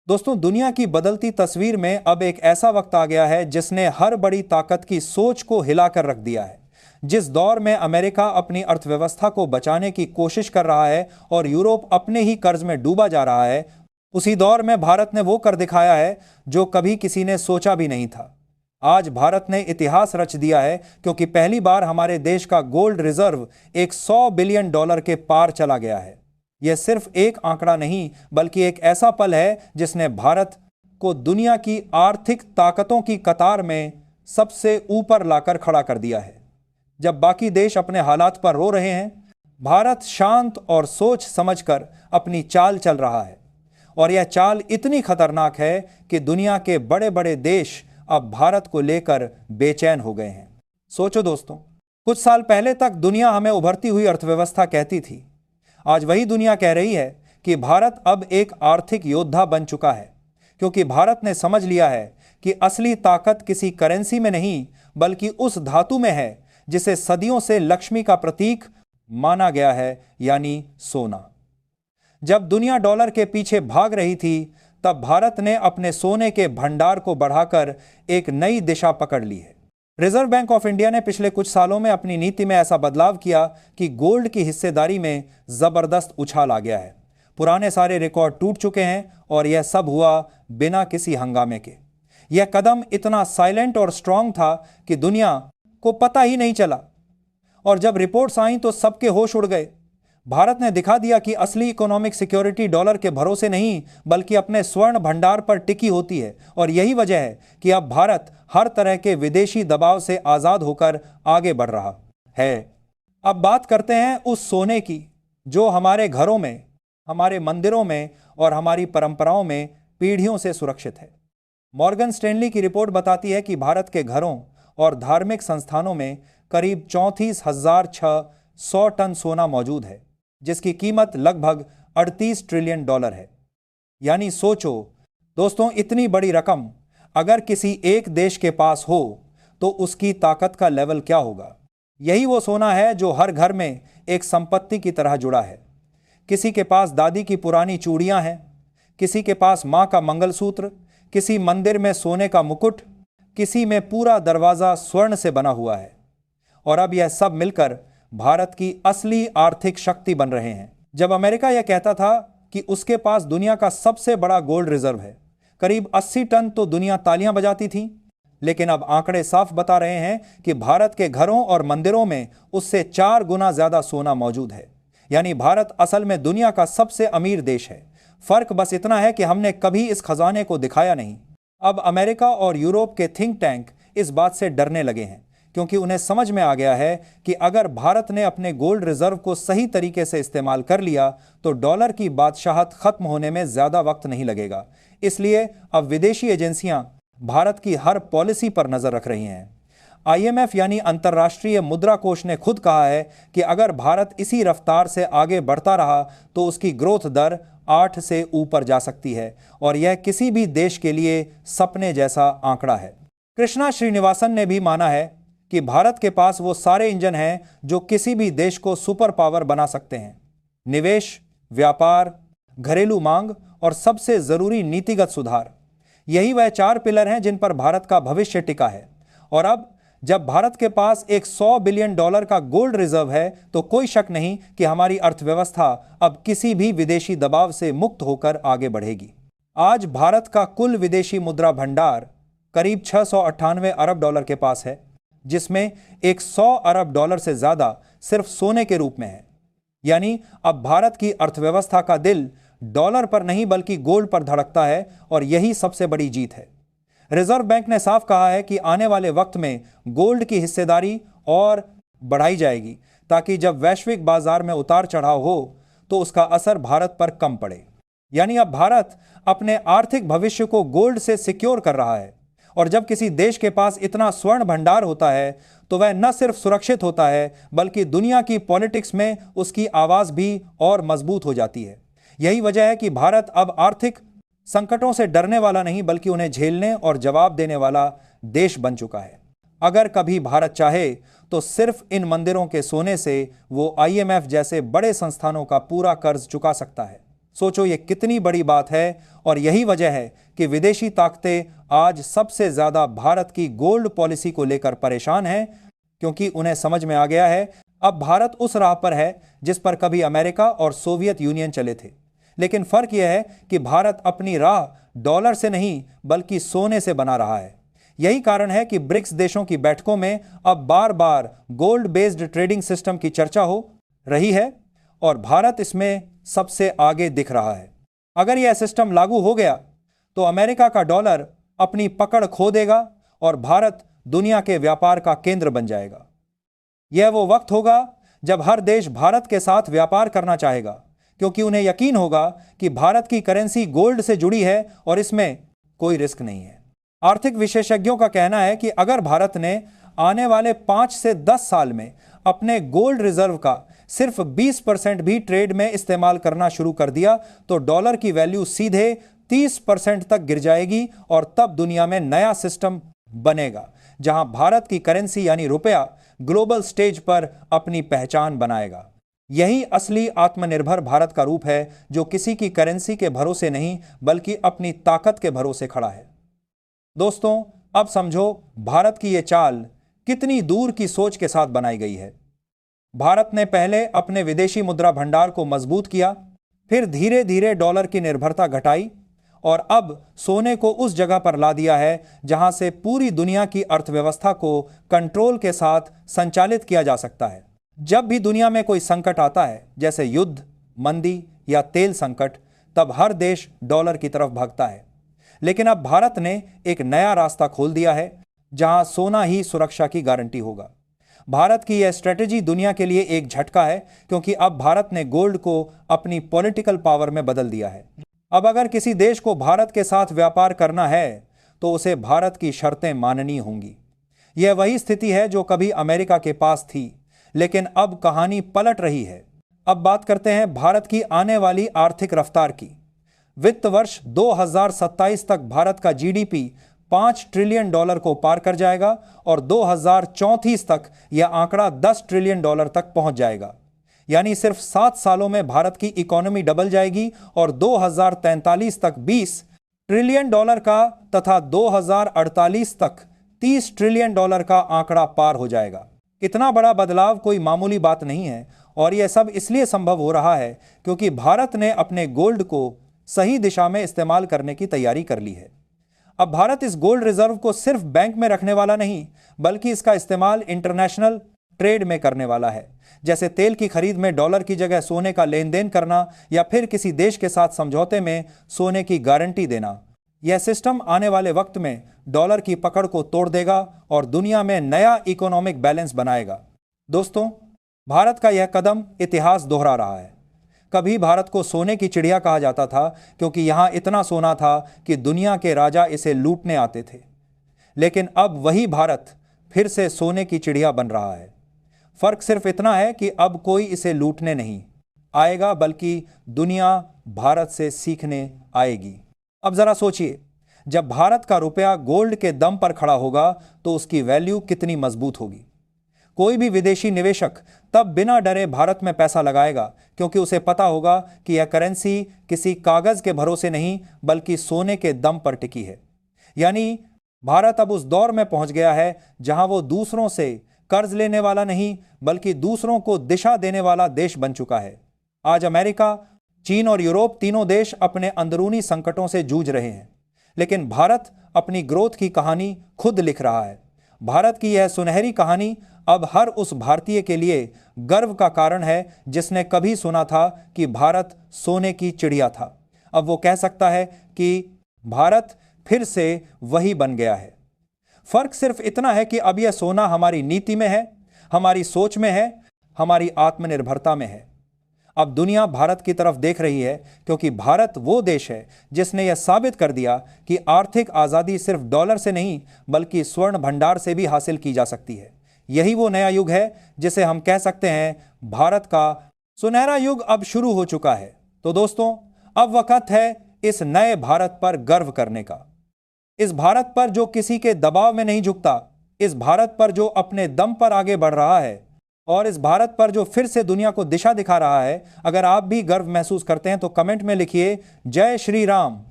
दोस्तों, दुनिया की बदलती तस्वीर में अब एक ऐसा वक्त आ गया है जिसने हर बड़ी ताकत की सोच को हिलाकर रख दिया है। जिस दौर में अमेरिका अपनी अर्थव्यवस्था को बचाने की कोशिश कर रहा है और यूरोप अपने ही कर्ज में डूबा जा रहा है, उसी दौर में भारत ने वो कर दिखाया है जो कभी किसी ने सोचा भी नहीं था। आज भारत ने इतिहास रच दिया है क्योंकि पहली बार हमारे देश का गोल्ड रिजर्व एक $100 बिलियन के पार चला गया है। यह सिर्फ एक आंकड़ा नहीं बल्कि एक ऐसा पल है जिसने भारत को दुनिया की आर्थिक ताकतों की कतार में सबसे ऊपर लाकर खड़ा कर दिया है। जब बाकी देश अपने हालात पर रो रहे हैं, भारत शांत और सोच समझकर अपनी चाल चल रहा है। और यह चाल इतनी खतरनाक है कि दुनिया के बड़े बड़े देश अब भारत को लेकर बेचैन हो गए हैं। सोचो दोस्तों, कुछ साल पहले तक दुनिया हमें उभरती हुई अर्थव्यवस्था कहती थी। आज वही दुनिया कह रही है कि भारत अब एक आर्थिक योद्धा बन चुका है, क्योंकि भारत ने समझ लिया है कि असली ताकत किसी करेंसी में नहीं बल्कि उस धातु में है जिसे सदियों से लक्ष्मी का प्रतीक माना गया है, यानी सोना। जब दुनिया डॉलर के पीछे भाग रही थी, तब भारत ने अपने सोने के भंडार को बढ़ाकर एक नई दिशा पकड़ ली है। रिजर्व बैंक ऑफ इंडिया ने पिछले कुछ सालों में अपनी नीति में ऐसा बदलाव किया कि गोल्ड की हिस्सेदारी में जबरदस्त उछाल आ गया है। पुराने सारे रिकॉर्ड टूट चुके हैं और यह सब हुआ बिना किसी हंगामे के। यह कदम इतना साइलेंट और स्ट्रांग था कि दुनिया को पता ही नहीं चला, और जब रिपोर्ट्स आई तो सबके होश उड़ गए। भारत ने दिखा दिया कि असली इकोनॉमिक सिक्योरिटी डॉलर के भरोसे नहीं बल्कि अपने स्वर्ण भंडार पर टिकी होती है। और यही वजह है कि अब भारत हर तरह के विदेशी दबाव से आजाद होकर आगे बढ़ रहा है। अब बात करते हैं उस सोने की जो हमारे घरों में, हमारे मंदिरों में और हमारी परंपराओं में पीढ़ियों से सुरक्षित है। मॉर्गन स्टैनली की रिपोर्ट बताती है कि भारत के घरों और धार्मिक संस्थानों में करीब 34,600 टन सोना मौजूद है, जिसकी कीमत लगभग $38 ट्रिलियन है। यानी सोचो दोस्तों, इतनी बड़ी रकम अगर किसी एक देश के पास हो तो उसकी ताकत का लेवल क्या होगा। यही वो सोना है जो हर घर में एक संपत्ति की तरह जुड़ा है। किसी के पास दादी की पुरानी चूड़ियां हैं, किसी के पास मां का मंगलसूत्र, किसी मंदिर में सोने का मुकुट, किसी में पूरा दरवाजा स्वर्ण से बना हुआ है। और अब यह सब मिलकर भारत की असली आर्थिक शक्ति बन रहे हैं। जब अमेरिका यह कहता था कि उसके पास दुनिया का सबसे बड़ा गोल्ड रिजर्व है, करीब 80 टन, तो दुनिया तालियां बजाती थी। लेकिन अब आंकड़े साफ बता रहे हैं कि भारत के घरों और मंदिरों में उससे 4 गुना ज्यादा सोना मौजूद है। यानी भारत असल में दुनिया का सबसे अमीर देश है। फर्क बस इतना है कि हमने कभी इस खजाने को दिखाया नहीं। अब अमेरिका और यूरोप के थिंक टैंक इस बात से डरने लगे हैं, क्योंकि उन्हें समझ में आ गया है कि अगर भारत ने अपने गोल्ड रिजर्व को सही तरीके से इस्तेमाल कर लिया तो डॉलर की बादशाहत खत्म होने में ज्यादा वक्त नहीं लगेगा। इसलिए अब विदेशी एजेंसियां भारत की हर पॉलिसी पर नजर रख रही हैं। IMF यानी अंतर्राष्ट्रीय मुद्रा कोष ने खुद कहा है कि अगर भारत इसी रफ्तार से आगे बढ़ता रहा तो उसकी ग्रोथ दर 8 से ऊपर जा सकती है, और यह किसी भी देश के लिए सपने जैसा आंकड़ा है। कृष्णा श्रीनिवासन ने भी माना है कि भारत के पास वो सारे इंजन हैं जो किसी भी देश को सुपर पावर बना सकते हैं: निवेश, व्यापार, घरेलू मांग और सबसे जरूरी नीतिगत सुधार। यही वह 4 पिलर हैं जिन पर भारत का भविष्य टिका है। और अब जब भारत के पास एक $100 बिलियन का गोल्ड रिजर्व है तो कोई शक नहीं कि हमारी अर्थव्यवस्था अब किसी भी विदेशी दबाव से मुक्त होकर आगे बढ़ेगी। आज भारत का कुल विदेशी मुद्रा भंडार करीब $698 अरब के पास है, जिसमें एक $100 अरब से ज्यादा सिर्फ सोने के रूप में है। यानी अब भारत की अर्थव्यवस्था का दिल डॉलर पर नहीं बल्कि गोल्ड पर धड़कता है, और यही सबसे बड़ी जीत है। रिजर्व बैंक ने साफ कहा है कि आने वाले वक्त में गोल्ड की हिस्सेदारी और बढ़ाई जाएगी, ताकि जब वैश्विक बाजार में उतार चढ़ाव हो तो उसका असर भारत पर कम पड़े। यानी अब भारत अपने आर्थिक भविष्य को गोल्ड से सिक्योर कर रहा है। और जब किसी देश के पास इतना स्वर्ण भंडार होता है तो वह न सिर्फ सुरक्षित होता है बल्कि दुनिया की पॉलिटिक्स में उसकी आवाज भी और मजबूत हो जाती है। यही वजह है कि भारत अब आर्थिक संकटों से डरने वाला नहीं बल्कि उन्हें झेलने और जवाब देने वाला देश बन चुका है। अगर कभी भारत चाहे तो सिर्फ इन मंदिरों के सोने से वो IMF जैसे बड़े संस्थानों का पूरा कर्ज चुका सकता है। सोचो ये कितनी बड़ी बात है और यही वजह है कि विदेशी ताकतें आज सबसे ज्यादा भारत की गोल्ड पॉलिसी को लेकर परेशान हैं, क्योंकि उन्हें समझ में आ गया है अब भारत उस राह पर है जिस पर कभी अमेरिका और सोवियत यूनियन चले थे। लेकिन फर्क यह है कि भारत अपनी राह डॉलर से नहीं बल्कि सोने से बना रहा है। यही कारण है कि ब्रिक्स देशों की बैठकों में अब बार बार गोल्ड बेस्ड ट्रेडिंग सिस्टम की चर्चा हो रही है और भारत इसमें सबसे आगे दिख रहा है। अगर यह सिस्टम लागू हो गया तो अमेरिका का डॉलर अपनी पकड़ खो देगा और भारत दुनिया के व्यापार का केंद्र बन जाएगा। यह वो वक्त होगा जब हर देश भारत के साथ व्यापार करना चाहेगा, क्योंकि उन्हें यकीन होगा कि भारत की करेंसी गोल्ड से जुड़ी है और इसमें कोई रिस्क नहीं है। आर्थिक विशेषज्ञों का कहना है कि अगर भारत ने आने वाले 5 से 10 साल में अपने गोल्ड रिजर्व का सिर्फ 20% भी ट्रेड में इस्तेमाल करना शुरू कर दिया तो डॉलर की वैल्यू सीधे 30% तक गिर जाएगी और तब दुनिया में नया सिस्टम बनेगा जहां भारत की करेंसी यानी रुपया ग्लोबल स्टेज पर अपनी पहचान बनाएगा। यही असली आत्मनिर्भर भारत का रूप है, जो किसी की करेंसी के भरोसे नहीं बल्कि अपनी ताकत के भरोसे खड़ा है। दोस्तों, अब समझो भारत की यह चाल कितनी दूर की सोच के साथ बनाई गई है। भारत ने पहले अपने विदेशी मुद्रा भंडार को मजबूत किया, फिर धीरे धीरे डॉलर की निर्भरता घटाई और अब सोने को उस जगह पर ला दिया है जहां से पूरी दुनिया की अर्थव्यवस्था को कंट्रोल के साथ संचालित किया जा सकता है। जब भी दुनिया में कोई संकट आता है, जैसे युद्ध, मंदी या तेल संकट, तब हर देश डॉलर की तरफ भागता है। लेकिन अब भारत ने एक नया रास्ता खोल दिया है जहां सोना ही सुरक्षा की गारंटी होगा। भारत की यह स्ट्रेटेजी दुनिया के लिए एक झटका है, क्योंकि अब भारत ने गोल्ड को अपनी पॉलिटिकल पावर में बदल दिया है। अब अगर किसी देश को भारत के साथ व्यापार करना है तो उसे भारत की शर्तें माननी होंगी। यह वही स्थिति है जो कभी अमेरिका के पास थी, लेकिन अब कहानी पलट रही है। अब बात करते हैं भारत की आने वाली आर्थिक रफ्तार की। वित्त वर्ष 2027 तक भारत का जीडीपी 5 ट्रिलियन डॉलर को पार कर जाएगा और 2034 तक यह आंकड़ा 10 ट्रिलियन डॉलर तक पहुंच जाएगा। यानी सिर्फ 7 सालों में भारत की इकोनॉमी डबल जाएगी और 2043 तक 20 ट्रिलियन डॉलर का तथा 2048 तक 30 ट्रिलियन डॉलर का आंकड़ा पार हो जाएगा। इतना बड़ा बदलाव कोई मामूली बात नहीं है और यह सब इसलिए संभव हो रहा है क्योंकि भारत ने अपने गोल्ड को सही दिशा में इस्तेमाल करने की तैयारी कर ली है। अब भारत इस गोल्ड रिजर्व को सिर्फ बैंक में रखने वाला नहीं बल्कि इसका इस्तेमाल इंटरनेशनल ट्रेड में करने वाला है, जैसे तेल की खरीद में डॉलर की जगह सोने का लेन देन करना या फिर किसी देश के साथ समझौते में सोने की गारंटी देना। यह सिस्टम आने वाले वक्त में डॉलर की पकड़ को तोड़ देगा और दुनिया में नया इकोनॉमिक बैलेंस बनाएगा। दोस्तों, भारत का यह कदम इतिहास दोहरा रहा है। कभी भारत को सोने की चिड़िया कहा जाता था क्योंकि यहां इतना सोना था कि दुनिया के राजा इसे लूटने आते थे। लेकिन अब वही भारत फिर से सोने की चिड़िया बन रहा है। फर्क सिर्फ इतना है कि अब कोई इसे लूटने नहीं आएगा बल्कि दुनिया भारत से सीखने आएगी। अब जरा सोचिए, जब भारत का रुपया गोल्ड के दम पर खड़ा होगा तो उसकी वैल्यू कितनी मजबूत होगी। कोई भी विदेशी निवेशक तब बिना डरे भारत में पैसा लगाएगा क्योंकि उसे पता होगा कि यह करेंसी किसी कागज के भरोसे नहीं बल्कि सोने के दम पर टिकी है। यानी भारत अब उस दौर में पहुंच गया है जहां वो दूसरों से कर्ज लेने वाला नहीं बल्कि दूसरों को दिशा देने वाला देश बन चुका है। आज अमेरिका, चीन और यूरोप तीनों देश अपने अंदरूनी संकटों से जूझ रहे हैं, लेकिन भारत अपनी ग्रोथ की कहानी खुद लिख रहा है। भारत की यह सुनहरी कहानी अब हर उस भारतीय के लिए गर्व का कारण है जिसने कभी सुना था कि भारत सोने की चिड़िया था। अब वो कह सकता है कि भारत फिर से वही बन गया है। फर्क सिर्फ इतना है कि अब यह सोना हमारी नीति में है, हमारी सोच में है, हमारी आत्मनिर्भरता में है। अब दुनिया भारत की तरफ देख रही है क्योंकि भारत वो देश है जिसने यह साबित कर दिया कि आर्थिक आज़ादी सिर्फ डॉलर से नहीं बल्कि स्वर्ण भंडार से भी हासिल की जा सकती है। यही वो नया युग है जिसे हम कह सकते हैं भारत का सुनहरा युग अब शुरू हो चुका है। तो दोस्तों, अब वक्त है इस नए भारत पर गर्व करने का। इस भारत पर जो किसी के दबाव में नहीं झुकता, इस भारत पर जो अपने दम पर आगे बढ़ रहा है। और इस भारत पर जो फिर से दुनिया को दिशा दिखा रहा है। अगर आप भी गर्व महसूस करते हैं तो कमेंट में लिखिए जय श्री राम।